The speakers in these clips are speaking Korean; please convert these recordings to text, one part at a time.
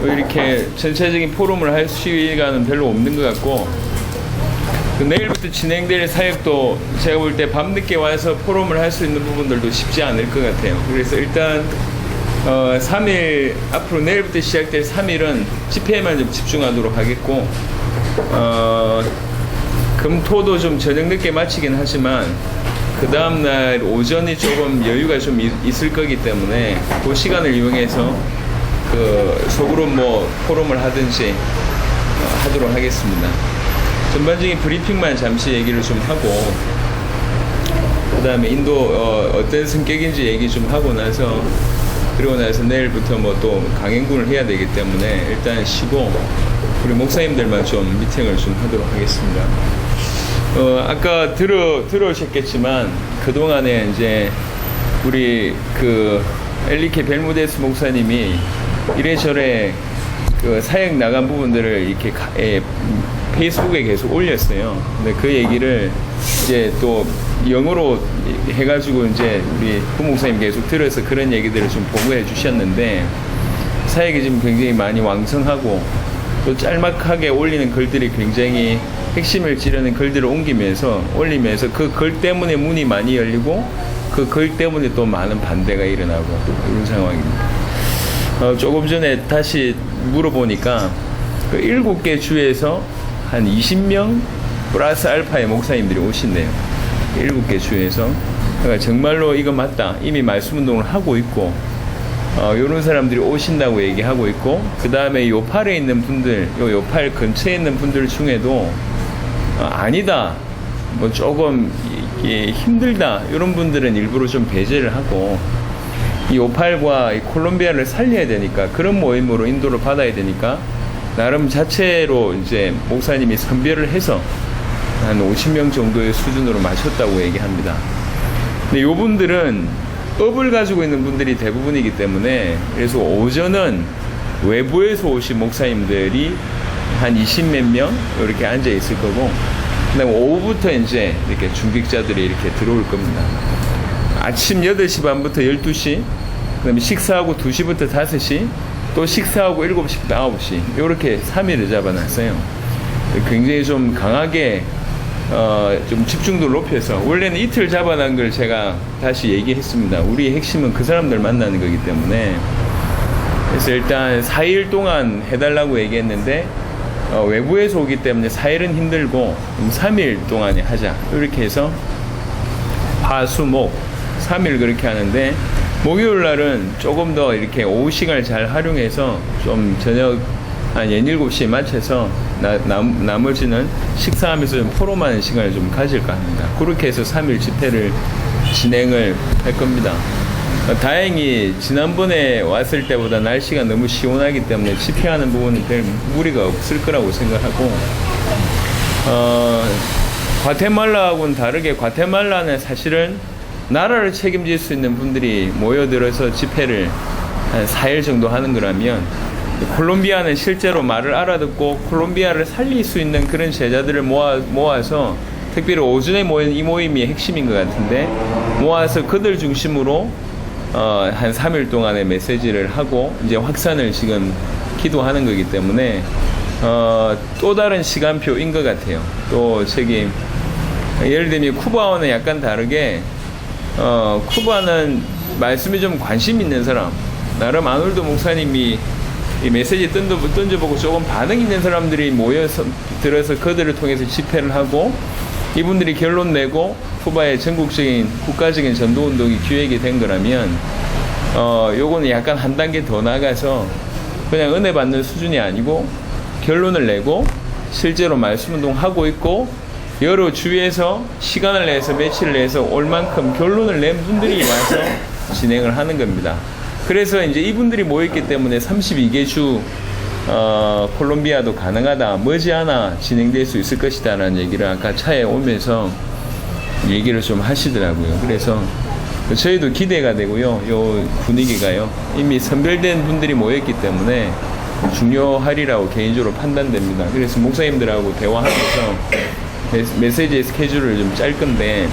이렇게 전체적인 포럼을 할 시간은 별로 없는 것 같고, 내일부터 진행될 사역도 제가 볼 때 밤늦게 와서 포럼을 할 수 있는 부분들도 쉽지 않을 것 같아요. 그래서 일단 3일, 앞으로 내일부터 시작될 3일은 집회에만 좀 집중하도록 하겠고, 금토도 좀 저녁 늦게 마치긴 하지만 그 다음날 오전이 조금 여유가 좀 있을 거기 때문에 그 시간을 이용해서 그 소그룹 뭐 포럼을 하든지 하도록 하겠습니다. 전반적인 브리핑만 잠시 얘기를 좀 하고, 그 다음에 인도 어떤 성격인지 얘기 좀 하고 나서, 그리고 나서 내일부터 뭐 또 강행군을 해야 되기 때문에 일단 쉬고 우리 목사님들만 좀 미팅을 좀 하도록 하겠습니다. 아까 들으셨겠지만 그동안에 이제 우리 그 엘리케 벨무데스 목사님이 이래저래 그 사역 나간 부분들을 이렇게 페이스북에 계속 올렸어요. 근데 그 얘기를 이제 또 영어로 해가지고 이제 우리 부목사님 계속 들어서 그런 얘기들을 좀 보고해 주셨는데, 사역이 지금 굉장히 많이 왕성하고 또 짤막하게 올리는 글들이 굉장히 핵심을 찌르는 글들을 올리면서 그 글 때문에 문이 많이 열리고 그 글 때문에 또 많은 반대가 일어나고 이런 상황입니다. 조금 전에 다시 물어보니까 그 7개 주에서 한 20명 플러스 알파의 목사님들이 오신대요. 7개 주에서. 그러니까 정말로 이거 맞다. 이미 말씀 운동을 하고 있고, 요런 사람들이 오신다고 얘기하고 있고, 그 다음에 요팔에 있는 분들, 요팔 근처에 있는 분들 중에도, 아니다. 뭐 조금 힘들다. 이런 분들은 일부러 좀 배제를 하고, 이 요팔과 이 콜롬비아를 살려야 되니까, 그런 모임으로 인도를 받아야 되니까, 나름 자체로 이제 목사님이 선별을 해서 한 50명 정도의 수준으로 마쳤다고 얘기합니다. 근데 요 분들은 업을 가지고 있는 분들이 대부분이기 때문에, 그래서 오전은 외부에서 오신 목사님들이 한 20몇 명 이렇게 앉아 있을 거고, 그다음에 오후부터 이제 이렇게 중직자들이 이렇게 들어올 겁니다. 아침 8시 반부터 12시, 그다음에 식사하고 2시부터 5시, 또 식사하고 7시부터 9시, 이렇게 3일을 잡아놨어요. 굉장히 좀 강하게 좀 집중도를 높여서, 원래는 이틀 잡아놓은 걸 제가 다시 얘기했습니다. 우리의 핵심은 그 사람들 만나는 거기 때문에. 그래서 일단 4일 동안 해달라고 얘기했는데, 외부에서 오기 때문에 4일은 힘들고 3일 동안에 하자, 이렇게 해서 화, 수, 목 3일 그렇게 하는데, 목요일 날은 조금 더 이렇게 오후 시간을 잘 활용해서 좀 저녁 한 7시에 맞춰서 나머지는 식사하면서 좀 포럼하는 시간을 좀 가질까 합니다. 그렇게 해서 3일 집회를 진행을 할 겁니다. 다행히 지난번에 왔을 때보다 날씨가 너무 시원하기 때문에 집회하는 부분은 별 무리가 없을 거라고 생각하고, 과테말라하고는 다르게 과테말라는 사실은 나라를 책임질 수 있는 분들이 모여들어서 집회를 한 4일 정도 하는 거라면, 콜롬비아는 실제로 말을 알아듣고 콜롬비아를 살릴 수 있는 그런 제자들을 모아서, 특별히 오전에 모인 이 모임이 핵심인 것 같은데, 모아서 그들 중심으로 한 3일 동안의 메시지를 하고 이제 확산을 지금 기도하는 거기 때문에 또 다른 시간표인 것 같아요. 또 저기 예를 들면 쿠바와는 약간 다르게, 쿠바는 말씀에 좀 관심 있는 사람, 나름 아놀드 목사님이 이 메시지 던져보고 조금 반응 있는 사람들이 모여서 들어서 그들을 통해서 집회를 하고, 이분들이 결론 내고 쿠바의 전국적인 국가적인 전도운동이 기획이 된 거라면, 요거는 약간 한 단계 더 나가서 그냥 은혜 받는 수준이 아니고 결론을 내고 실제로 말씀운동 하고 있고, 여러 주에서 시간을 내서 며칠을 내서 올 만큼 결론을 낸 분들이 와서 진행을 하는 겁니다. 그래서 이제 이분들이 모였기 때문에 32개 주 콜롬비아도 가능하다, 머지않아 진행될 수 있을 것이다 라는 얘기를 아까 차에 오면서 얘기를 좀 하시더라고요. 그래서 저희도 기대가 되고요. 요 분위기가요, 이미 선별된 분들이 모였기 때문에 중요하리라고 개인적으로 판단됩니다. 그래서 목사님들하고 대화하면서 메시지 스케줄을 좀 짤 건데,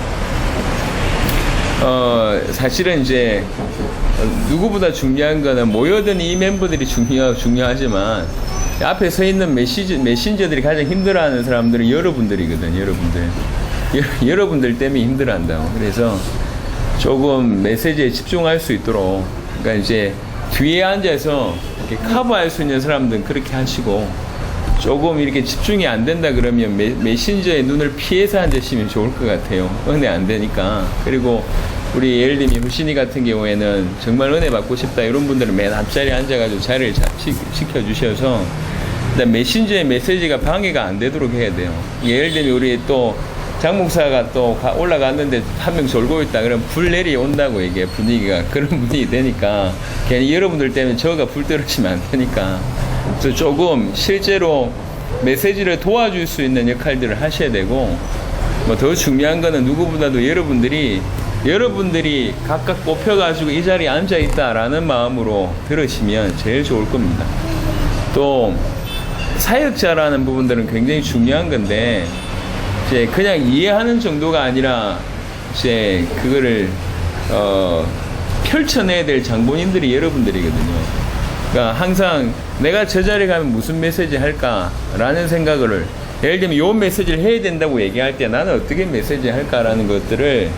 사실은 이제 누구보다 중요한 거는 모여든 이 멤버들이 중요하지만 앞에 서 있는 메신저들이 가장 힘들어하는 사람들은 여러분들이거든. 여러분들 때문에 힘들어한다고. 그래서 조금 메시지에 집중할 수 있도록, 그러니까 이제 뒤에 앉아서 이렇게 커버할 수 있는 사람들은 그렇게 하시고, 조금 이렇게 집중이 안 된다 그러면 메신저의 눈을 피해서 앉으시면 좋을 것 같아요. 은혜 안 되니까. 그리고 우리 예를 들면 후신이 같은 경우에는 정말 은혜 받고 싶다 이런 분들은 맨 앞자리에 앉아가지고 자리를 지켜주셔서 일단 메신저의 메시지가 방해가 안 되도록 해야 돼요. 예를 들면 우리 또 장 목사가 또 올라갔는데 한 명 졸고 있다 그러면 불 내려온다고 이게 분위기가 그런 분위기 되니까 괜히 여러분들 때문에 저가 불 떨어지면 안 되니까, 그래서 조금 실제로 메시지를 도와줄 수 있는 역할들을 하셔야 되고, 뭐 더 중요한 거는 누구보다도 여러분들이 각각 뽑혀가지고 이 자리에 앉아있다라는 마음으로 들으시면 제일 좋을 겁니다. 또 사역자라는 부분들은 굉장히 중요한 건데, 이제 그냥 이해하는 정도가 아니라 이제 그거를 펼쳐내야 될 장본인들이 여러분들이거든요. 그러니까 항상 내가 저 자리에 가면 무슨 메시지 할까라는 생각을, 예를 들면 요 메시지를 해야 된다고 얘기할 때 나는 어떻게 메시지 할까라는 것들을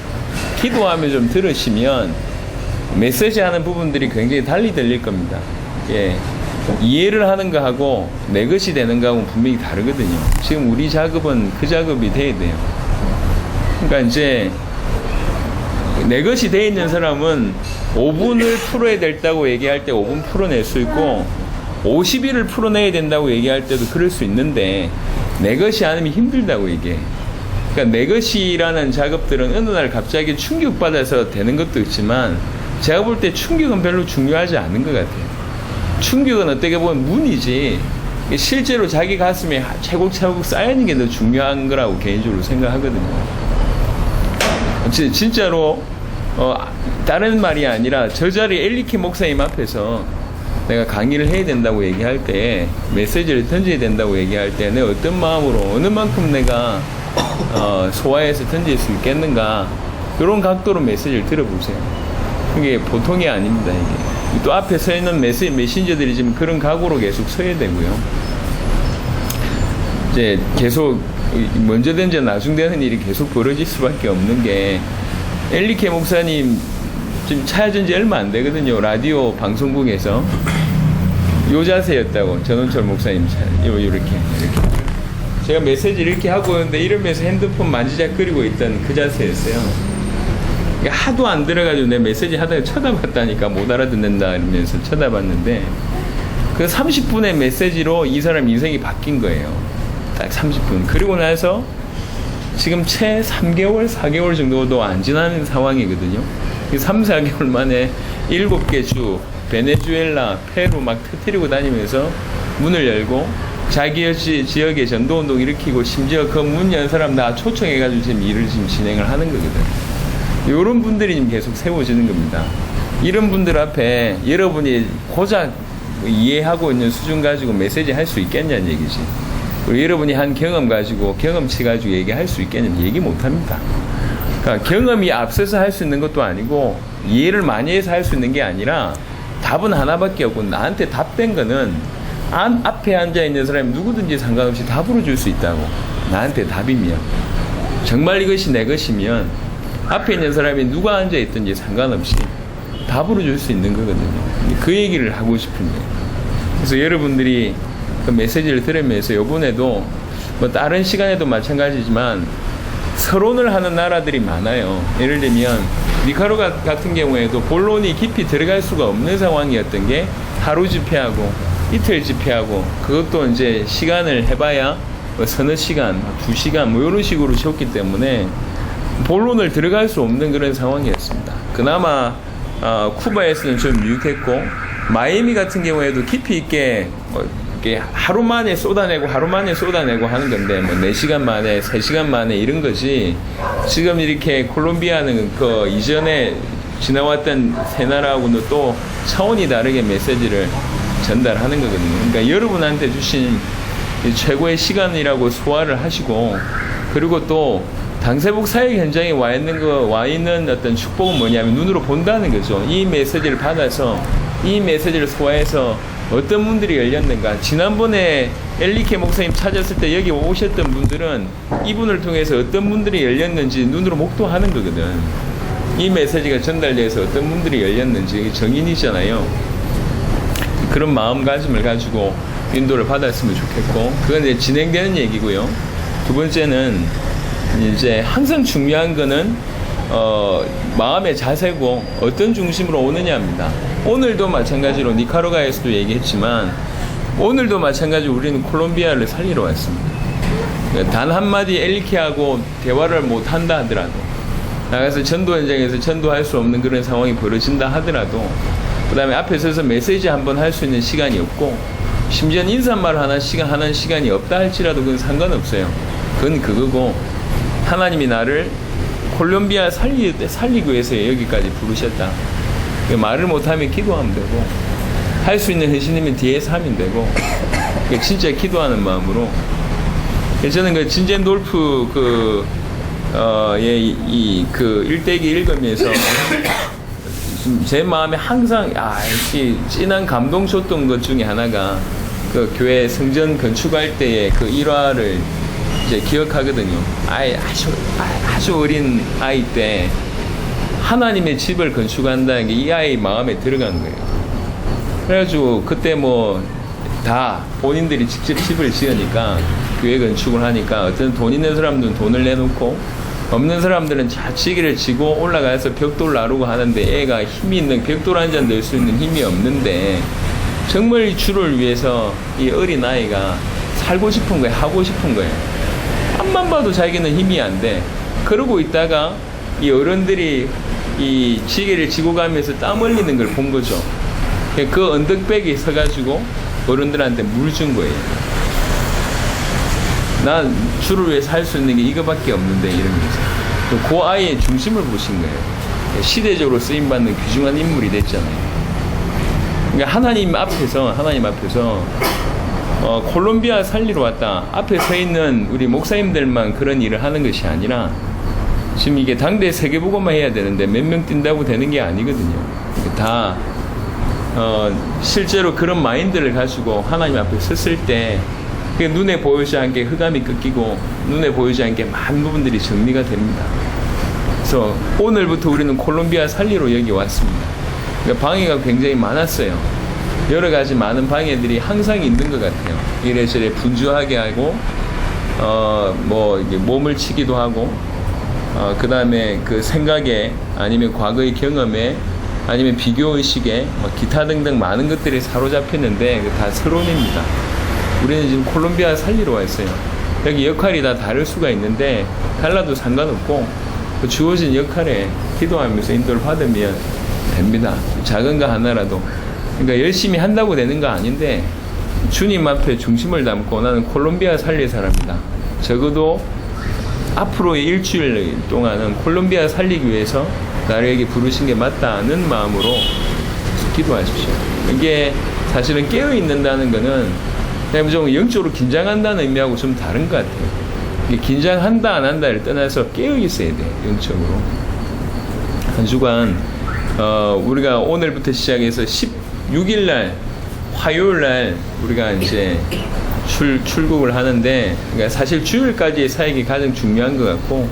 기도하며 좀 들으시면 메시지 하는 부분들이 굉장히 달리 들릴 겁니다. 예. 이해를 하는 거하고 내 것이 되는 거하고는 분명히 다르거든요. 지금 우리 작업은 그 작업이 돼야 돼요. 그러니까 이제 내 것이 돼 있는 사람은 5분을 풀어야 된다고 얘기할 때 5분 풀어낼 수 있고 50일을 풀어내야 된다고 얘기할 때도 그럴 수 있는데, 내 것이 아니면 힘들다고 얘기해. 그러니까 내 것이라는 작업들은 어느 날 갑자기 충격받아서 되는 것도 있지만, 제가 볼 때 충격은 별로 중요하지 않은 것 같아요. 충격은 어떻게 보면 문이지, 실제로 자기 가슴에 차곡차곡 쌓이는 게 더 중요한 거라고 개인적으로 생각하거든요. 진짜로 다른 말이 아니라 저 자리 엘리키 목사님 앞에서 내가 강의를 해야 된다고 얘기할 때, 메시지를 던져야 된다고 얘기할 때 내가 어떤 마음으로 어느 만큼 내가 소화해서 던질 수 있겠는가, 이런 각도로 메시지를 들어보세요. 그게 보통이 아닙니다. 이게 또 앞에 서 있는 메신저들이 지금 그런 각오로 계속 서야 되고요. 이제 계속 먼저 된지 나중 되는 일이 계속 벌어질 수밖에 없는 게, 엘리케 목사님 지금 찾은 지 얼마 안 되거든요. 라디오 방송국에서 요 자세였다고, 전원철 목사님 이렇게 제가 메시지 이렇게 하고 있는데 이러면서 핸드폰 만지작거리고 있던 그 자세였어요. 하도 안 들어가지고 내 메시지 하다가 쳐다봤다니까, 못 알아듣는다 이러면서 쳐다봤는데 그 30분의 메시지로 이 사람 인생이 바뀐 거예요. 딱 30분. 그리고 나서 지금 채 3개월, 4개월 정도도 안 지나는 상황이거든요. 3, 4개월 만에 7개 주 베네수엘라, 페루 막 터뜨리고 다니면서 문을 열고 자기 지역에 전도운동 일으키고, 심지어 그 문 연 사람 다 초청해가지고 지금 일을 지금 진행을 하는 거거든요. 이런 분들이 지금 계속 세워지는 겁니다. 이런 분들 앞에 여러분이 고작 이해하고 있는 수준 가지고 메시지 할 수 있겠냐는 얘기지. 그리고 여러분이 한 경험 가지고, 경험치 가지고 얘기할 수 있겠냐면 얘기 못 합니다. 그러니까 경험이 앞서서 할 수 있는 것도 아니고, 이해를 많이 해서 할 수 있는 게 아니라, 답은 하나밖에 없고, 나한테 답된 거는 앞에 앉아 있는 사람이 누구든지 상관없이 답으로 줄 수 있다고. 나한테 답이면, 정말 이것이 내 것이면 앞에 있는 사람이 누가 앉아있든지 상관없이 답으로 줄 수 있는 거거든요. 그 얘기를 하고 싶은데, 그래서 여러분들이 그 메시지를 들으면서 이번에도 뭐 다른 시간에도 마찬가지지만 서론을 하는 나라들이 많아요. 예를 들면 니카라과 같은 경우에도 본론이 깊이 들어갈 수가 없는 상황이었던 게 하루 집회하고 이틀 집회하고, 그것도 이제 시간을 해봐야 뭐 서너 시간, 2시간 뭐 이런 식으로 쉬었기 때문에 본론을 들어갈 수 없는 그런 상황이었습니다. 그나마 쿠바에서는 좀 유익했고, 마이애미 같은 경우에도 깊이 있게 이렇게 하루 만에 쏟아내고 하는 건데, 뭐 4시간 만에 3시간 만에 이런 거지, 지금 이렇게 콜롬비아는 그 이전에 지나왔던 세 나라하고는 또 차원이 다르게 메시지를 전달하는 거거든요. 그러니까 여러분한테 주신 최고의 시간이라고 소화를 하시고, 그리고 또 당세복 사역 현장에 와 있는 어떤 축복은 뭐냐면 눈으로 본다는 거죠. 이 메시지를 받아서 이 메시지를 소화해서 어떤 문들이 열렸는가. 지난번에 엘리케 목사님 찾았을 때 여기 오셨던 분들은 이분을 통해서 어떤 문들이 열렸는지 눈으로 목도하는 거거든. 이 메시지가 전달돼서 어떤 문들이 열렸는지 정인이잖아요. 그런 마음가짐을 가지고 인도를 받았으면 좋겠고, 그건 이제 진행되는 얘기고요. 두 번째는 이제 항상 중요한 거는 마음의 자세고 어떤 중심으로 오느냐입니다. 오늘도 마찬가지로 니카라과에서도 얘기했지만 오늘도 마찬가지로 우리는 콜롬비아를 살리러 왔습니다. 단 한마디 엘리케하고 대화를 못 한다 하더라도, 나가서 전도 현장에서 전도할 수 없는 그런 상황이 벌어진다 하더라도, 그 다음에 앞에 서서 메시지 한번 할 수 있는 시간이 없고, 심지어 인사말 하는 시간이 없다 할지라도 그건 상관없어요. 그건 그거고, 하나님이 나를 콜롬비아 살리기 위해서 여기까지 부르셨다. 말을 못하면 기도하면 되고, 할 수 있는 헌신이면 뒤에서 하면 되고, 진짜 기도하는 마음으로. 저는 그 진젠돌프 일대기 읽으면서 제 마음에 항상 이렇게 진한 감동 줬던 것 중에 하나가 그 교회 성전 건축할 때의 그 일화를 이제 기억하거든요. 아주 어린 아이 때 하나님의 집을 건축한다는 게 이 아이 마음에 들어간 거예요. 그래가지고 그때 뭐 다 본인들이 직접 집을 지으니까, 교회 건축을 하니까 어떤 돈 있는 사람들은 돈을 내놓고 없는 사람들은 자치기를 지고 올라가서 벽돌 나르고 하는데, 애가 힘이 있는 벽돌 한 잔 낼 수 있는 힘이 없는데 정말 이 주를 위해서 이 어린 아이가 살고 싶은 거예요. 하고 싶은 거예요. 앞만 봐도 자기는 힘이 안 돼. 그러고 있다가 이 어른들이 이 지게를 지고 가면서 땀 흘리는 걸 본 거죠. 그 언덕백에 서가지고 어른들한테 물 준 거예요. 난 주를 위해서 할 수 있는 게 이거밖에 없는데, 이러면서. 또 그 아이의 중심을 보신 거예요. 시대적으로 쓰임받는 귀중한 인물이 됐잖아요. 그러니까 하나님 앞에서 콜롬비아 살리러 왔다. 앞에 서 있는 우리 목사님들만 그런 일을 하는 것이 아니라, 지금 이게 당대 세계보고만 해야 되는데 몇 명 뛴다고 되는 게 아니거든요. 다 실제로 그런 마인드를 가지고 하나님 앞에 섰을 때 눈에 보이지 않게 흑암이 꺾이고 눈에 보이지 않게 많은 부분들이 정리가 됩니다. 그래서 오늘부터 우리는 콜롬비아 살리러 여기 왔습니다. 그러니까 방해가 굉장히 많았어요. 여러 가지 많은 방해들이 항상 있는 것 같아요. 이래저래 분주하게 하고 이게 몸을 치기도 하고, 그 다음에 그 생각에, 아니면 과거의 경험에, 아니면 비교의식에 기타 등등 많은 것들이 사로잡혔는데 다 서론입니다. 우리는 지금 콜롬비아 살리러 왔어요. 여기 역할이 다 다를 수가 있는데 달라도 상관없고, 그 주어진 역할에 기도하면서 인도를 받으면 됩니다. 작은 거 하나라도. 그러니까 열심히 한다고 되는 거 아닌데, 주님 앞에 중심을 담고 나는 콜롬비아 살릴 사람이다. 적어도 앞으로의 일주일 동안은 콜롬비아 살리기 위해서 나를 여기 부르신 게 맞다는 마음으로 기도하십시오. 이게 사실은 깨어있는다는 거는 그냥 좀 영적으로 긴장한다는 의미하고 좀 다른 것 같아요. 이게 긴장한다 안 한다를 떠나서 깨어있어야 돼, 영적으로. 한 주간 우리가 오늘부터 시작해서 16일날 화요일날 우리가 이제 출국을 하는데, 그러니까 사실 주일까지의 사역이 가장 중요한 것 같고,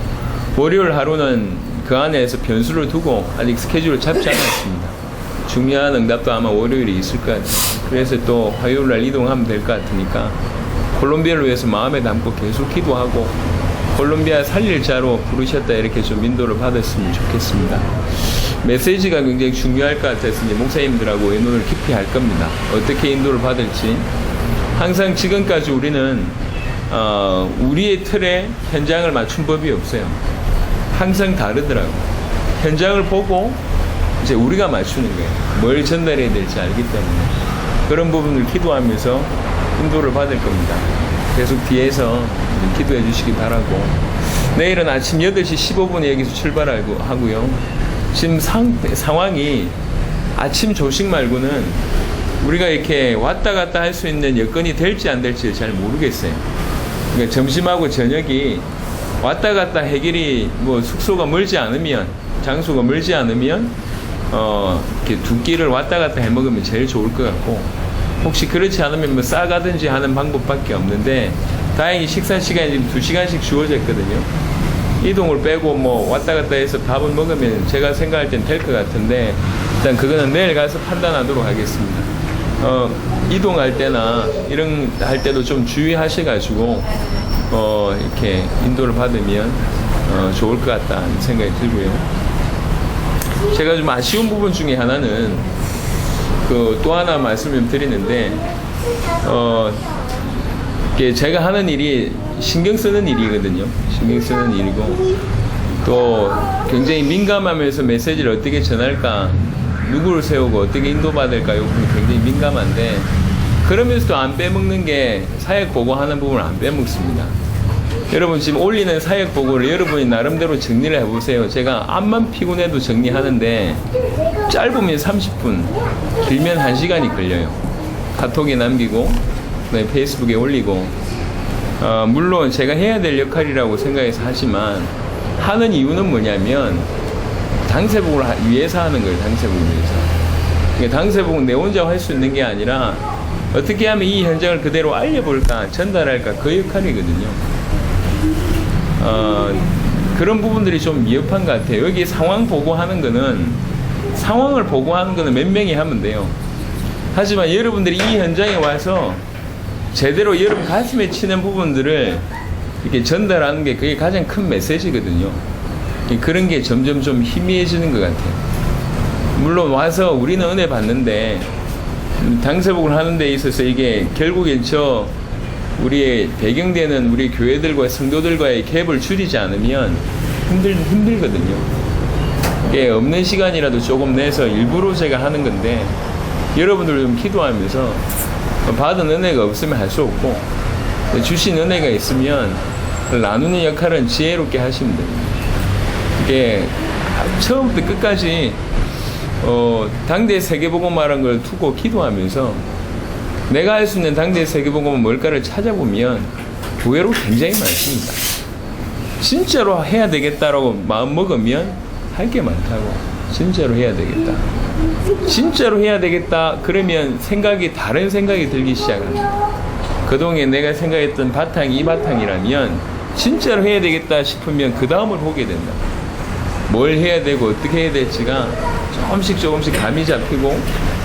월요일 하루는 그 안에서 변수를 두고 아직 스케줄을 잡지 않았습니다. 중요한 응답도 아마 월요일에 있을 것 같아요. 그래서 또 화요일날 이동하면 될 것 같으니까 콜롬비아를 위해서 마음에 담고 계속 기도하고, 콜롬비아 살릴 자로 부르셨다, 이렇게 좀 인도를 받았으면 좋겠습니다. 메시지가 굉장히 중요할 것 같아서 이제 목사님들하고 의논을 깊이 할 겁니다. 어떻게 인도를 받을지. 항상 지금까지 우리는 우리의 틀에 현장을 맞춘 법이 없어요. 항상 다르더라고. 현장을 보고 이제 우리가 맞추는 거예요. 뭘 전달해야 될지 알기 때문에. 그런 부분을 기도하면서 인도를 받을 겁니다. 계속 뒤에서 기도해 주시기 바라고, 내일은 아침 8시 15분에 여기서 출발하고요. 지금 상황이 아침 조식 말고는 우리가 이렇게 왔다 갔다 할 수 있는 여건이 될지 안 될지 잘 모르겠어요. 그러니까 점심하고 저녁이 왔다 갔다 해결이 뭐 숙소가 멀지 않으면, 장소가 멀지 않으면 이렇게 두 끼를 왔다 갔다 해 먹으면 제일 좋을 것 같고, 혹시 그렇지 않으면 뭐 싸가든지 하는 방법밖에 없는데, 다행히 식사 시간이 지금 2시간씩 주어져 있거든요. 이동을 빼고 뭐 왔다 갔다 해서 밥을 먹으면 제가 생각할 땐 될 것 같은데, 일단 그거는 내일 가서 판단하도록 하겠습니다. 이동할 때나 이런 할 때도 좀 주의하셔가지고 이렇게 인도를 받으면 좋을 것 같다는 생각이 들고요. 제가 좀 아쉬운 부분 중에 하나는 또 하나 말씀을 드리는데, 이게 제가 하는 일이 신경 쓰는 일이거든요. 신경 쓰는 일이고, 또 굉장히 민감하면서 메시지를 어떻게 전할까, 누구를 세우고 어떻게 인도받을까, 이 부분이 굉장히 민감한데, 그러면서도 안 빼먹는 게 사역 보고하는 부분을 안 빼먹습니다. 여러분 지금 올리는 사역 보고를 여러분이 나름대로 정리를 해보세요. 제가 암만 피곤해도 정리하는데 짧으면 30분, 길면 1시간이 걸려요. 카톡에 남기고 그다음에 페이스북에 올리고, 물론 제가 해야 될 역할이라고 생각해서 하지만, 하는 이유는 뭐냐면 당세복을 위해서 하는 거예요. 당세복을 위해서. 그러니까 당세복은 내 혼자 할 수 있는 게 아니라 어떻게 하면 이 현장을 그대로 알려볼까, 전달할까, 그 역할이거든요. 그런 부분들이 좀 미흡한 것 같아요. 여기 상황 보고하는 거는, 상황을 보고하는 거는 몇 명이 하면 돼요. 하지만 여러분들이 이 현장에 와서 제대로 여러분 가슴에 치는 부분들을 이렇게 전달하는 게 그게 가장 큰 메시지거든요. 그런 게 점점 좀 희미해지는 것 같아요. 물론 와서 우리는 은혜 받는데, 당세복을 하는 데 있어서 이게 결국엔 우리의 배경되는 우리 교회들과 성도들과의 갭을 줄이지 않으면 힘들거든요. 이게 없는 시간이라도 조금 내서 일부러 제가 하는 건데, 여러분들 좀 기도하면서, 받은 은혜가 없으면 할 수 없고, 주신 은혜가 있으면 나누는 역할은 지혜롭게 하시면 됩니다. 이게 처음부터 끝까지 당대 세계복음화라는 걸 두고 기도하면서 내가 할 수 있는 당대 세계복음은 뭘까를 찾아보면 의외로 굉장히 많습니다. 진짜로 해야 되겠다라고 마음 먹으면 할 게 많다고. 진짜로 해야 되겠다. 진짜로 해야 되겠다. 그러면 다른 생각이 들기 시작합니다. 그동안 내가 생각했던 바탕이 이 바탕이라면 진짜로 해야 되겠다 싶으면 그 다음을 보게 된다. 뭘 해야 되고 어떻게 해야 될지가 조금씩 감이 잡히고,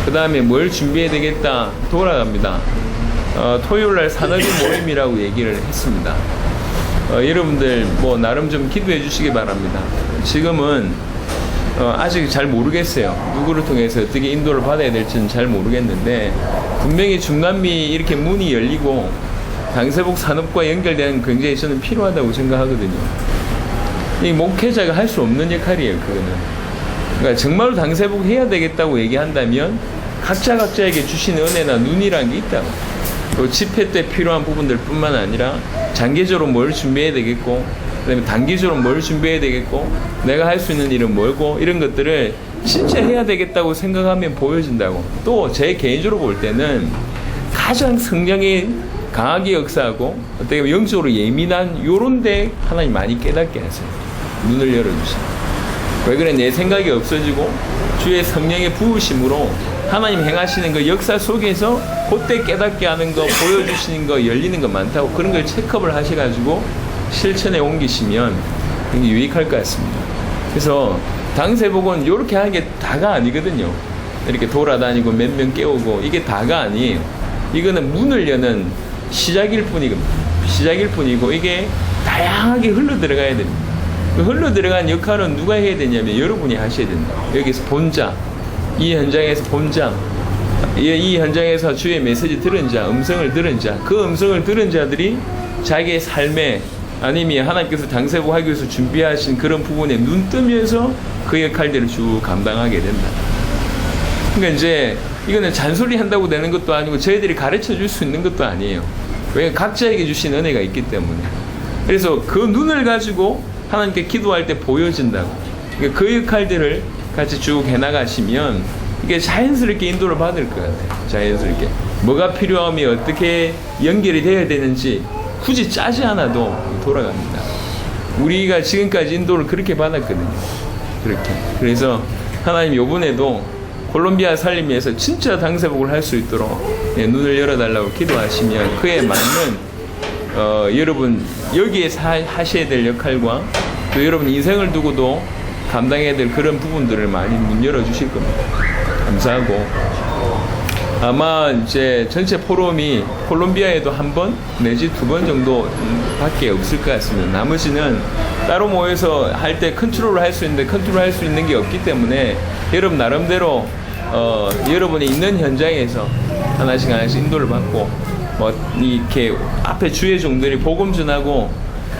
그 다음에 뭘 준비해야 되겠다 돌아갑니다. 토요일날 산업인 모임이라고 얘기를 했습니다. 여러분들 뭐 나름 좀 기도해 주시기 바랍니다. 지금은 아직 잘 모르겠어요. 누구를 통해서 어떻게 인도를 받아야 될지는 잘 모르겠는데, 분명히 중남미 이렇게 문이 열리고 당세복 산업과 연결되는 굉장히 저는 필요하다고 생각하거든요. 이 목회자가 할 수 없는 역할이에요, 그거는. 그러니까 정말로 당세복 해야 되겠다고 얘기한다면 각자에게 주신 은혜나 눈이라는 게 있다고. 또 집회 때 필요한 부분들 뿐만 아니라 장기적으로 뭘 준비해야 되겠고, 그다음에 단기적으로 뭘 준비해야 되겠고, 내가 할 수 있는 일은 뭐고, 이런 것들을 진짜 해야 되겠다고 생각하면 보여진다고. 또 제 개인적으로 볼 때는 가장 성령이 강하게 역사하고 어떻게 보면 영적으로 예민한 요런 데 하나님 많이 깨닫게 하세요. 눈을 열어주세요. 왜 그래? 내 생각이 없어지고 주의 성령의 부으심으로 하나님 행하시는 그 역사 속에서 그때 깨닫게 하는 거, 보여주시는 거, 열리는 거 많다고. 그런 걸 체크업을 하셔가지고 실천에 옮기시면 굉장히 유익할 것 같습니다. 그래서 당세복은 이렇게 하는 게 다가 아니거든요. 이렇게 돌아다니고 몇 명 깨우고 이게 다가 아니에요. 이거는 문을 여는 시작일 뿐이고 이게 다양하게 흘러 들어가야 됩니다. 그 흘러 들어간 역할은 누가 해야 되냐면 여러분이 하셔야 된다. 여기서 본자, 이 현장에서 본자, 이 현장에서 주의 메시지 들은 자, 음성을 들은 자, 그 음성을 들은 자들이 자기의 삶에 아니면 하나님께서 당세복 하기 위해서 준비하신 그런 부분에 눈 뜨면서 그 역할들을 쭉 감당하게 된다. 그러니까 이제 이거는 잔소리 한다고 되는 것도 아니고 저희들이 가르쳐 줄 수 있는 것도 아니에요. 왜? 각자에게 주신 은혜가 있기 때문에. 그래서 그 눈을 가지고 하나님께 기도할 때 보여진다고. 그러니까 그 역할들을 같이 쭉 해나가시면 이게 자연스럽게 인도를 받을 것 같아요. 자연스럽게. 뭐가 필요하면 어떻게 연결이 돼야 되는지 굳이 짜지 않아도 돌아갑니다. 우리가 지금까지 인도를 그렇게 받았거든요. 그렇게. 그래서 하나님 요번에도 콜롬비아 살림 위해서 진짜 당세복을 할 수 있도록 눈을 열어달라고 기도하시면 그에 맞는 여러분 여기에 하셔야 될 역할과 또 여러분 인생을 두고도 감당해야 될 그런 부분들을 많이 문 열어주실 겁니다. 감사하고 아마 이제 전체 포럼이 콜롬비아에도 한 번 내지 두 번 정도 밖에 없을 것 같습니다. 나머지는 따로 모여서 할 때 컨트롤을 할 수 있는데 컨트롤할 수 있는 게 없기 때문에 여러분 나름대로 여러분이 있는 현장에서 하나씩 인도를 받고 뭐 이렇게 앞에 주의 종들이 복음 전하고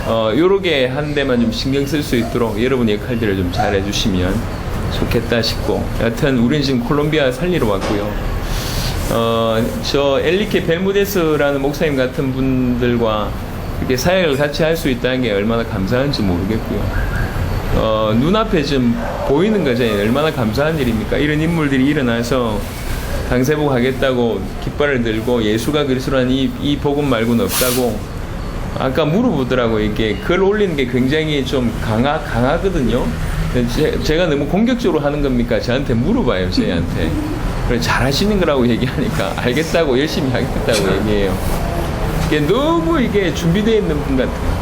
요렇게 한 데만 좀 신경 쓸 수 있도록 여러분의 역할들을 좀 잘 해주시면 좋겠다 싶고 여하튼 우리는 지금 콜롬비아 살리러 왔고요. 저 엘리케 벨무데스라는 목사님 같은 분들과 이렇게 사역을 같이 할 수 있다는 게 얼마나 감사한지 모르겠고요. 눈앞에 지금 보이는 거잖아요. 얼마나 감사한 일입니까? 이런 인물들이 일어나서 당세복 하겠다고 깃발을 들고 예수가 그리스도라는 이 복음 말고는 없다고 아까 물어보더라고요. 이게 글 올리는 게 굉장히 좀 강하거든요. 제가 너무 공격적으로 하는 겁니까? 저한테 물어봐요. 저희한테. 잘하시는 거라고 얘기하니까 알겠다고 열심히 하겠다고 얘기해요. 이게 너무 이게 준비되어 있는 분 같아요.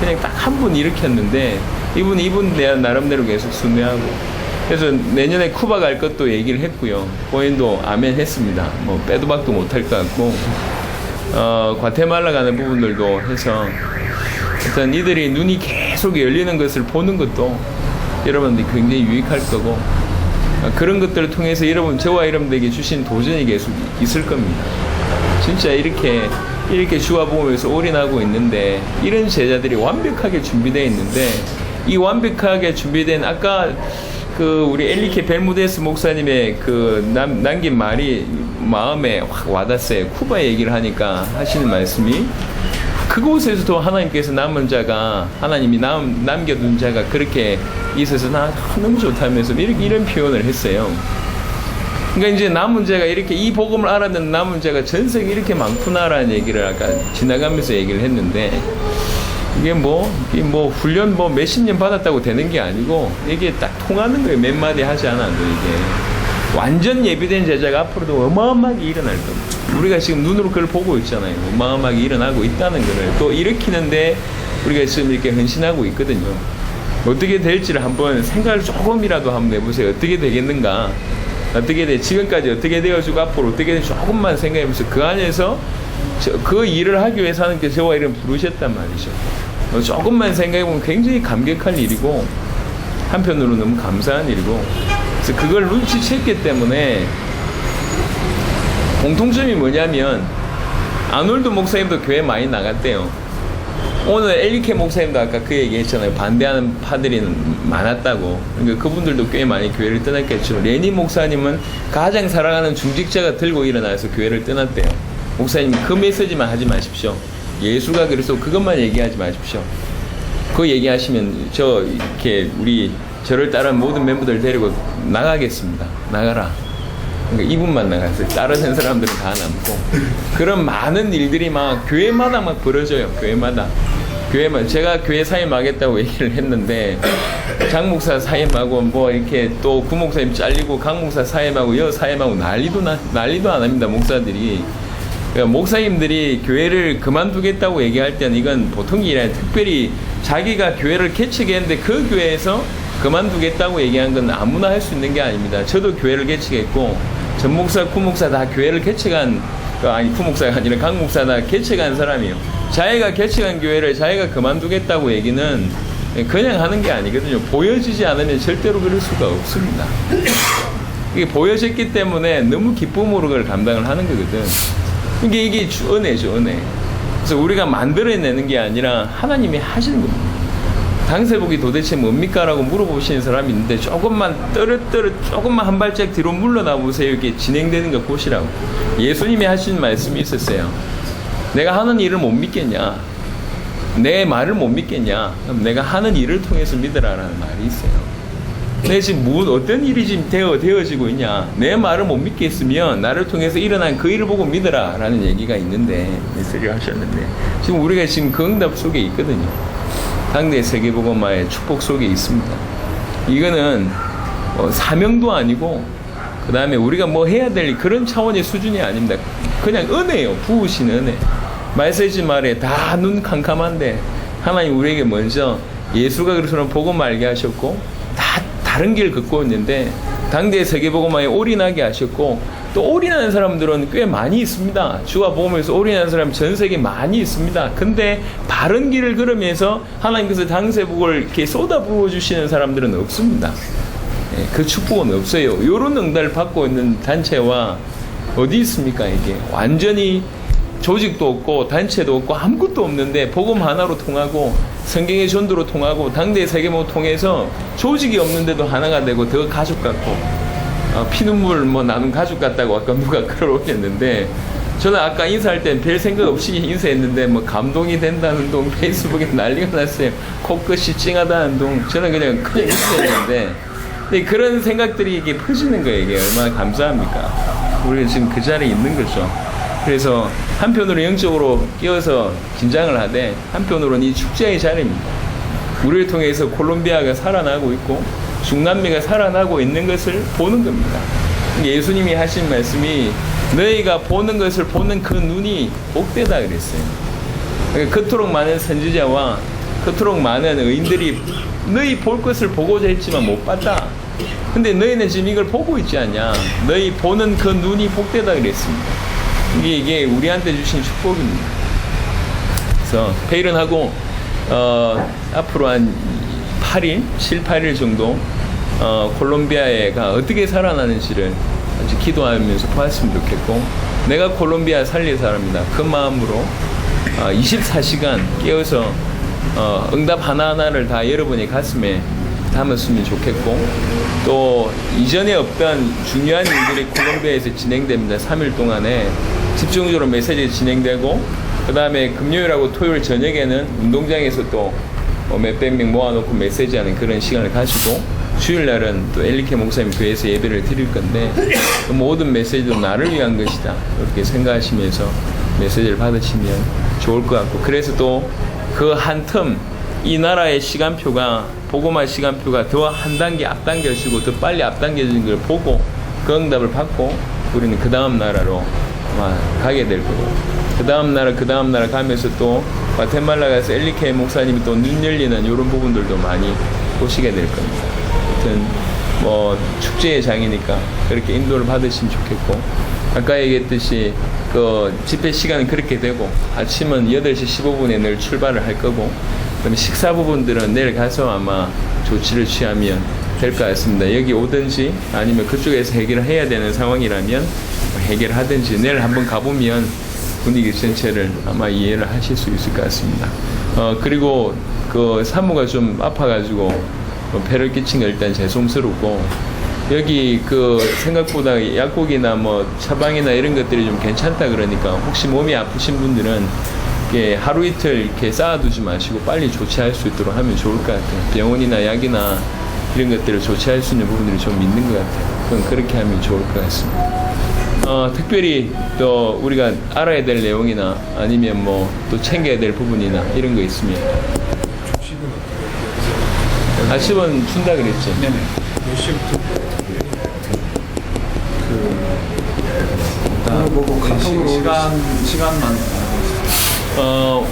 그냥 딱 한 분 일으켰는데 이분 내가 나름대로 계속 순회하고 그래서 내년에 쿠바 갈 것도 얘기를 했고요. 고인도 아멘 했습니다. 뭐 빼도 박도 못할 것 같고 과테말라 가는 부분들도 해서 일단 이들이 눈이 계속 열리는 것을 보는 것도 여러분들이 굉장히 유익할 거고 그런 것들을 통해서 여러분 저와 여러분들에게 주신 도전이 계속 있을 겁니다. 진짜 이렇게 주와 복음에서 올인하고 있는데 이런 제자들이 완벽하게 준비되어 있는데 이 완벽하게 준비된 아까 그 우리 엘리케 벨무데스 목사님의 그 남긴 말이 마음에 확 와닿았어요. 쿠바 얘기를 하니까 하시는 말씀이 그곳에서도 하나님께서 남은 자가 하나님이 남겨둔 자가 그렇게 있어서 나 너무 좋다면서 이런 표현을 했어요. 그러니까 이제 남은 자가 이렇게 이 복음을 알아듣는 남은 자가 전 세계 이렇게 많구나라는 얘기를 아까 지나가면서 얘기를 했는데 이게 뭐 훈련 몇십 년 받았다고 되는 게 아니고 이게 딱 통하는 거예요. 몇 마디 하지 않아도 이게 완전 예비된 제자가 앞으로도 어마어마하게 일어날 겁니다. 우리가 지금 눈으로 그걸 보고 있잖아요. 어마어마하게 일어나고 있다는 거를 또 일으키는데 우리가 지금 이렇게 헌신하고 있거든요. 어떻게 될지를 한번 생각을 조금이라도 한번 해보세요. 어떻게 되겠는가? 어떻게 돼? 지금까지 어떻게 되어지고 앞으로 어떻게 될지 조금만 생각해보세요. 그 안에서 그 일을 하기 위해서 하나님께서 저와 이름 부르셨단 말이죠. 조금만 생각해보면 굉장히 감격할 일이고 한편으로 너무 감사한 일이고 그래서 그걸 눈치챘기 때문에 공통점이 뭐냐면 아놀드 목사님도 교회 많이 나갔대요. 오늘 엘리케 목사님도 아까 그 얘기 했잖아요. 반대하는 파들이 많았다고. 그러니까 그분들도 꽤 많이 교회를 떠났겠죠. 레니 목사님은 가장 사랑하는 중직자가 들고 일어나서 교회를 떠났대요. 목사님 그 메시지만 하지 마십시오. 예수가 그래서 그것만 얘기하지 마십시오. 그 얘기하시면 이렇게 저를 따른 모든 멤버들 데리고 나가겠습니다. 나가라. 그러니까 이분만 나갔어요. 다른 사람들은 다 남고. 그런 많은 일들이 막 교회마다 막 벌어져요. 교회마다. 제가 교회 사임하겠다고 얘기를 했는데 장 목사 사임하고 뭐 이렇게 또 구 목사님 잘리고 강 목사 사임하고 여 사임하고 난리도 안 합니다. 목사들이. 그러니까 목사님들이 교회를 그만두겠다고 얘기할 때는 이건 보통 일이 아니라 특별히 자기가 교회를 개척했는데 그 교회에서 그만두겠다고 얘기한 건 아무나 할 수 있는 게 아닙니다. 저도 교회를 개척했고 전 목사, 구 목사 다 교회를 개척한 구 목사가 아니라 강 목사 다 개척한 사람이에요. 자기가 개척한 교회를 자기가 그만두겠다고 얘기는 그냥 하는 게 아니거든요. 보여지지 않으면 절대로 그럴 수가 없습니다. 이게 보여졌기 때문에 너무 기쁨으로 그걸 감당을 하는 거거든. 이게 은혜죠, 은혜. 그래서 우리가 만들어내는 게 아니라 하나님이 하시는 겁니다. 당세복이 도대체 뭡니까? 라고 물어보시는 사람이 있는데 조금만 조금만 한 발짝 뒤로 물러나 보세요. 이렇게 진행되는 거 보시라고. 예수님이 하신 말씀이 있었어요. 내가 하는 일을 못 믿겠냐? 내 말을 못 믿겠냐? 그럼 내가 하는 일을 통해서 믿으라라는 말이 있어요. 내 지금 어떤 일이 지금 되어지고 있냐? 내 말을 못 믿겠으면 나를 통해서 일어난 그 일을 보고 믿으라라는 얘기가 있는데 메시지를 하셨는데 지금 우리가 지금 그 응답 속에 있거든요. 당대 세계복음화의 축복 속에 있습니다. 이거는 사명도 아니고 그 다음에 우리가 뭐 해야 될 그런 차원의 수준이 아닙니다. 그냥 은혜예요. 부으신 은혜. 말세지 말에 다 눈 캄캄한데 하나님 우리에게 먼저 예수가 그리스도는 복음 알게 하셨고 다 다른 길 걷고 있는데 당대의 세계복음화에 올인하게 하셨고 또 올인하는 사람들은 꽤 많이 있습니다. 주와 복음에서 올인하는 사람 전 세계에 많이 있습니다. 근데 바른 길을 걸으면서 하나님께서 당세복을 이렇게 쏟아 부어주시는 사람들은 없습니다. 그 축복은 없어요. 이런 응답을 받고 있는 단체와 어디 있습니까? 이게 완전히 조직도 없고 단체도 없고 아무것도 없는데 복음 하나로 통하고 성경의 전도로 통하고 당대의 세계복음 통해서 조직이 없는데도 하나가 되고 더 가족 같고 피눈물 뭐 나눈 가족 같다고 아까 누가 글을 올렸는데 저는 아까 인사할 땐 별 생각 없이 인사했는데 뭐 감동이 된다는 동 페이스북에 난리가 났어요. 코끝이 찡하다는 동 저는 그냥 인사했는데 근데 그런 생각들이 이게 퍼지는 거예요. 이게 얼마나 감사합니까? 우리가 지금 그 자리에 있는 거죠. 그래서 한편으로 영적으로 끼어서 긴장을 하되 한편으로는 이 축제의 자리입니다. 우리를 통해서 콜롬비아가 살아나고 있고 중남미가 살아나고 있는 것을 보는 겁니다. 예수님이 하신 말씀이 너희가 보는 것을 보는 그 눈이 복되다 그랬어요. 그러니까 그토록 많은 선지자와 그토록 많은 의인들이 너희 볼 것을 보고자 했지만 못 봤다. 근데 너희는 지금 이걸 보고 있지 않냐. 너희 보는 그 눈이 복되다 그랬습니다. 이게 우리한테 주신 축복입니다. 그래서 페일은하고 앞으로 한 8일, 7, 8일 정도 콜롬비아가 어떻게 살아나는지를 기도하면서 보았으면 좋겠고 내가 콜롬비아 살릴 사람이다. 그 마음으로 24시간 깨어서 응답 하나하나를 다 여러분의 가슴에 담았으면 좋겠고 또 이전에 없던 중요한 일들이 콜롬비아에서 진행됩니다. 3일 동안에 집중적으로 메시지 진행되고 그 다음에 금요일하고 토요일 저녁에는 운동장에서 또 몇백 명 모아놓고 메시지하는 그런 시간을 가지고 주일날은 또 엘리케 목사님 교회에서 예배를 드릴 건데 그 모든 메시지도 나를 위한 것이다 이렇게 생각하시면서 메시지를 받으시면 좋을 것 같고 그래서 또 그 한 텀 이 나라의 시간표가 복음화 시간표가 더 한 단계 앞당겨지고 더 빨리 앞당겨지는 걸 보고 그 응답을 받고 우리는 그 다음 나라로 아마 가게 될 거고 그 다음 나라 가면서 또 과테말라 가서 엘리케 목사님이 또 눈 열리는 이런 부분들도 많이 보시게 될 겁니다. 하여튼 뭐 축제의 장이니까 그렇게 인도를 받으시면 좋겠고 아까 얘기했듯이 그 집회 시간은 그렇게 되고 아침은 8시 15분에 늘 출발을 할 거고 그럼 식사 부분들은 내일 가서 아마 조치를 취하면 될 것 같습니다. 여기 오든지 아니면 그쪽에서 해결을 해야 되는 상황이라면 해결하든지 내일 한번 가보면 분위기 전체를 아마 이해를 하실 수 있을 것 같습니다. 그리고 그 사모가 좀 아파가지고 배를 끼친 거 일단 죄송스럽고 여기 그 생각보다 약국이나 뭐 처방이나 이런 것들이 좀 괜찮다 그러니까 혹시 몸이 아프신 분들은 이렇게 하루 이틀 이렇게 쌓아두지 마시고 빨리 조치할 수 있도록 하면 좋을 것 같아요. 병원이나 약이나 이런 것들을 조치할 수 있는 부분들이 좀 있는 것 같아요. 그럼 그렇게 하면 좋을 것 같습니다. 특별히 또 우리가 알아야 될 내용이나 아니면 뭐 또 챙겨야 될 부분이나 이런 거 있으면 아침은 준다 그랬지? 네네. 몇 시부터? 보고 카톡으로 시간만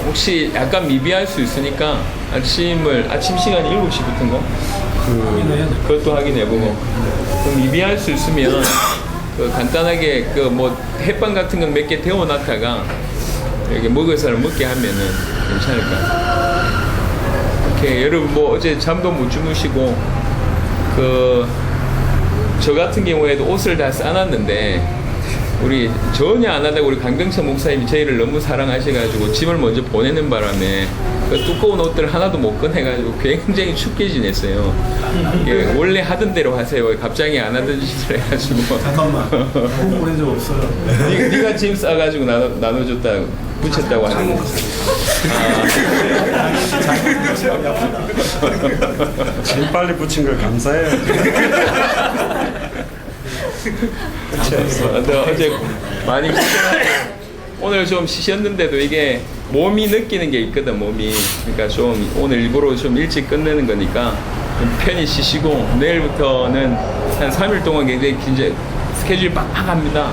혹시 약간 미비할 수 있으니까 아침 시간이 7시부터인가? 그것도 확인해보고 그럼 미비할 수 있으면 그 간단하게 그 뭐 햇반 같은 건 몇 개 데워놨다가 이렇게 먹을 사람 먹게 하면은 괜찮을 것 같아요. 이렇게 여러분 뭐 어제 잠도 못 주무시고 저 같은 경우에도 옷을 다 싸놨는데 우리 전혀 안 하다가 우리 강병철 목사님이 저희를 너무 사랑하셔가지고 짐을 먼저 보내는 바람에 그 두꺼운 옷들 하나도 못 꺼내가지고 굉장히 춥게 지냈어요. 예, 원래 하던 대로 하세요. 갑자기 안 하던 짓을 해가지고. 잠깐만. 보낸 적 없어요. 네가 짐 싸가지고 나눠줬다 붙였다고 하는 거. 제일 빨리 붙인 걸 감사해요. 어제 많이 오늘 좀 쉬셨는데도 이게 몸이 느끼는 게 있거든, 몸이. 그러니까 좀 오늘 일부러 좀 일찍 끝내는 거니까 좀 편히 쉬시고 내일부터는 한 3일 동안 굉장히 스케줄이 빡빡합니다.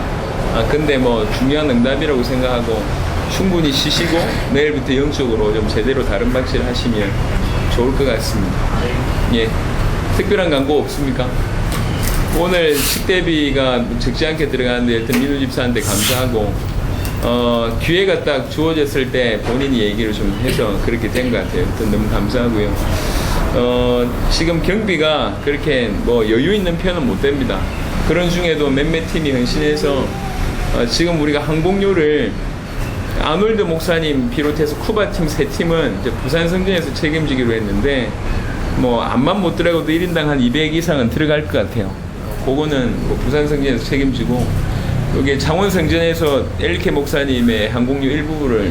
근데 뭐 중요한 응답이라고 생각하고 충분히 쉬시고 내일부터 영적으로 좀 제대로 다른 박질 하시면 좋을 것 같습니다. 예. 특별한 광고 없습니까? 오늘 식대비가 적지 않게 들어가는데 일단 민우 집사한테 감사하고 기회가 딱 주어졌을 때 본인이 얘기를 좀 해서 그렇게 된 것 같아요. 일단 너무 감사하고요. 지금 경비가 그렇게 뭐 여유 있는 편은 못 됩니다. 그런 중에도 몇몇 팀이 헌신해서 지금 우리가 항공료를 아놀드 목사님 비롯해서 쿠바 팀 3팀은 이제 부산 성전에서 책임지기로 했는데 뭐 암만 못 들어가도 1인당 한 200 이상은 들어갈 것 같아요. 그거는 뭐 부산 성전에서 책임지고 여기 창원 성전에서 엘리케 목사님의 항공료 일부분을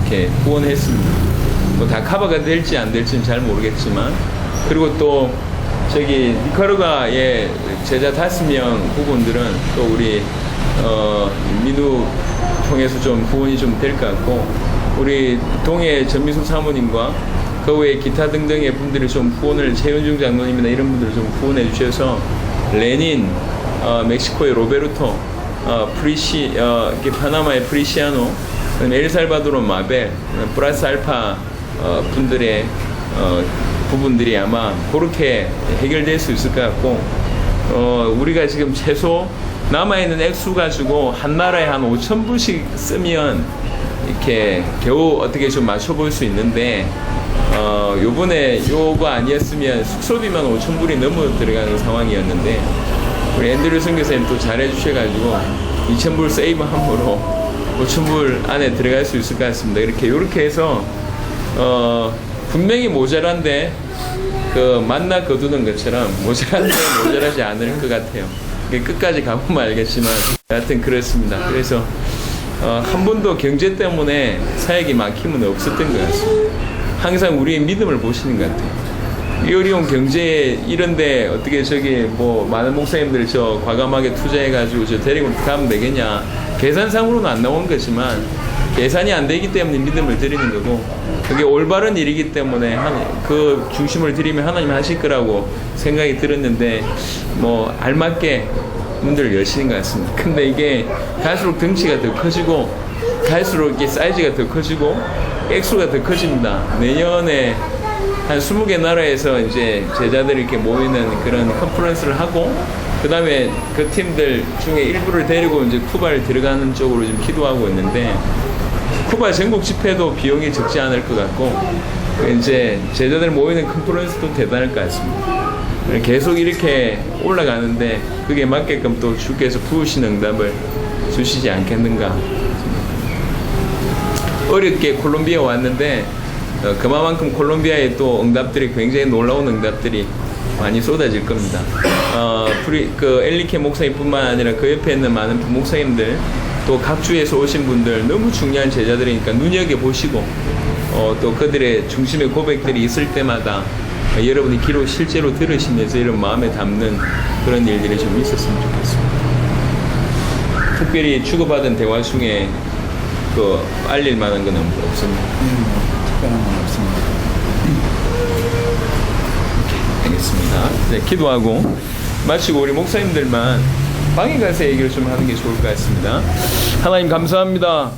이렇게 후원했습니다. 뭐 다 커버가 될지 안 될지는 잘 모르겠지만 그리고 또 저기 니카라과의 제자 5명 후보들은 또 우리 민우 통해서 좀 후원이 좀 될 것 같고 우리 동해 전미숙 사모님과 그 외에 기타 등등의 분들이 좀 후원을 최윤중 장로님이나 이런 분들을 좀 후원해 주셔서 레닌, 멕시코의 로베르토, 파나마의 프리시아노, 엘살바도르 마벨, 플러스 알파 분들의 부분들이 아마 그렇게 해결될 수 있을 것 같고 우리가 지금 최소 남아있는 액수 가지고 한 나라에 한 5,000불씩 쓰면 이렇게 겨우 어떻게 좀 맞춰볼 수 있는데 요번에 요거 아니었으면 숙소비만 5,000불이 넘어 들어가는 상황이었는데 우리 앤드류 선교사님 또 잘해주셔가지고 2,000불 세이브 함으로 5,000불 안에 들어갈 수 있을 것 같습니다. 요렇게 해서 분명히 모자란데 그 만나 거두는 것처럼 모자란데 모자라지 않을 것 같아요. 끝까지 가보면 알겠지만 하여튼 그렇습니다. 그래서 한 번도 경제 때문에 사역이 막힘은 없었던 것 같습니다. 항상 우리의 믿음을 보시는 것 같아요. 이 어려운 경제에 이런데 어떻게 저기 뭐 많은 목사님들 저 과감하게 투자해가지고 저 데리고 가면 되겠냐. 계산상으로는 안 나온 거지만 계산이 안 되기 때문에 믿음을 드리는 거고 그게 올바른 일이기 때문에 그 중심을 드리면 하나님 하실 거라고 생각이 들었는데 뭐 알맞게 분들 여시는 것 같습니다. 근데 이게 갈수록 덩치가 더 커지고 갈수록 이게 사이즈가 더 커지고 액수가 더 커집니다. 내년에 한 20개 나라에서 이제 제자들이 이렇게 모이는 그런 컨퍼런스를 하고 그 다음에 그 팀들 중에 일부를 데리고 이제 쿠바를 들어가는 쪽으로 좀 기도하고 있는데 쿠바 전국 집회도 비용이 적지 않을 것 같고 이제 제자들 모이는 컨퍼런스도 대단할 것 같습니다. 계속 이렇게 올라가는데 그게 맞게끔 또 주께서 부으신 응답을 주시지 않겠는가. 어렵게 콜롬비아 왔는데 그만큼 콜롬비아의 또 응답들이 굉장히 놀라운 응답들이 많이 쏟아질 겁니다. 그 엘리케 목사님뿐만 아니라 그 옆에 있는 많은 부목사님들 또 각 주에서 오신 분들 너무 중요한 제자들이니까 눈여겨보시고 또 그들의 중심의 고백들이 있을 때마다 여러분이 기록 실제로 들으시면서 이런 마음에 담는 그런 일들이 좀 있었으면 좋겠습니다. 특별히 주고받은 대화 중에 그 알릴 만한 건 없습니다. 특별한 건 없습니다. 알겠습니다. 네, 기도하고 마치고 우리 목사님들만 방에 가서 얘기를 좀 하는 게 좋을 것 같습니다. 하나님 감사합니다.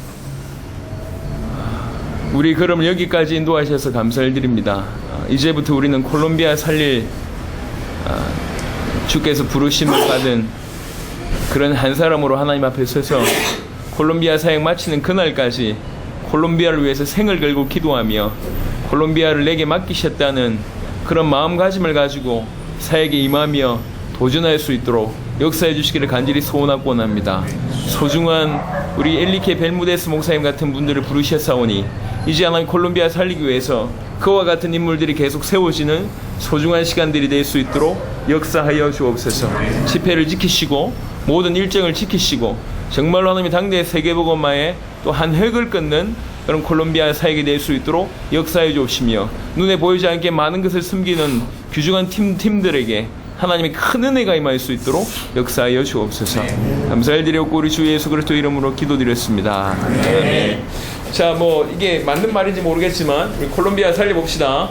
우리 그럼 여기까지 인도하셔서 감사를 드립니다. 이제부터 우리는 콜롬비아 살릴 주께서 부르심을 받은 그런 한 사람으로 하나님 앞에 서서 콜롬비아 사역 마치는 그날까지 콜롬비아를 위해서 생을 걸고 기도하며 콜롬비아를 내게 맡기셨다는 그런 마음가짐을 가지고 사역에 임하며 도전할 수 있도록 역사해 주시기를 간절히 소원하고 원합니다. 소중한 우리 엘리케 벨무데스 목사님 같은 분들을 부르셨사오니 이제 하나님 콜롬비아 살리기 위해서 그와 같은 인물들이 계속 세워지는 소중한 시간들이 될 수 있도록 역사하여 주옵소서. 집회를 지키시고 모든 일정을 지키시고 정말로 하나님이 당대의 세계복음화에 또 한 획을 끊는 그런 콜롬비아 사역이 될 수 있도록 역사해 주옵시며 눈에 보이지 않게 많은 것을 숨기는 귀중한 팀들에게 하나님의 큰 은혜가 임할 수 있도록 역사하여 주옵소서. 감사를 드렸고 우리 주 예수 그리스도 이름으로 기도드렸습니다. 아멘. 자, 뭐 이게 맞는 말인지 모르겠지만 우리 콜롬비아 살려봅시다.